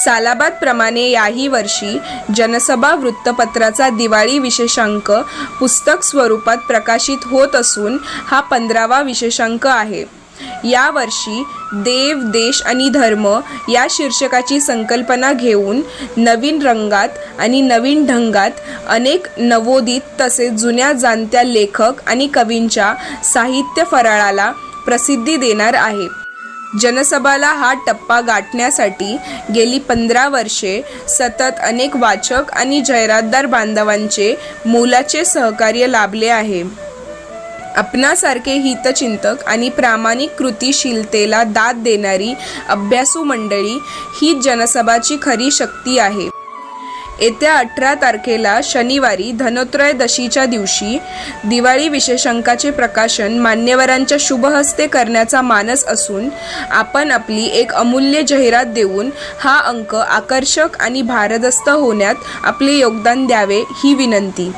सालाबादप्रमाणे याही वर्षी जनसभा वृत्तपत्राचा दिवाळी विशेषांक पुस्तक स्वरूपात प्रकाशित होत असून हा 15वा विशेषांक आहे. यावर्षी देव, देश आणि धर्म या शीर्षकाची संकल्पना घेऊन नवीन रंगात आणि नवीन ढंगात अनेक नवोदित तसेच जुन्या जाणत्या लेखक आणि कवींच्या साहित्य फराळाला प्रसिद्धी देणार आहे. जनसभाला हा टप्पा गाठण्यासाठी गेली 15 वर्षे सतत अनेक वाचक आणि जाहिरातदार बांधवांचे मोलाचे सहकार्य लाभले आहे. आपणासारखे हितचिंतक आणि प्रामाणिक कृतिशीलतेला दाद देणारी अभ्यासू मंडळी ही जनसभाची खरी शक्ती आहे. येत्या 18 तारखेला शनिवारी धनत्रयोदशीच्या दिवशी दिवाळी विशेषांकाचे प्रकाशन मान्यवरांच्या शुभहस्ते करण्याचा मानस असून आपण आपली एक अमूल्य जाहिरात देऊन हा अंक आकर्षक आणि भारदस्त होण्यात आपले योगदान द्यावे ही विनंती.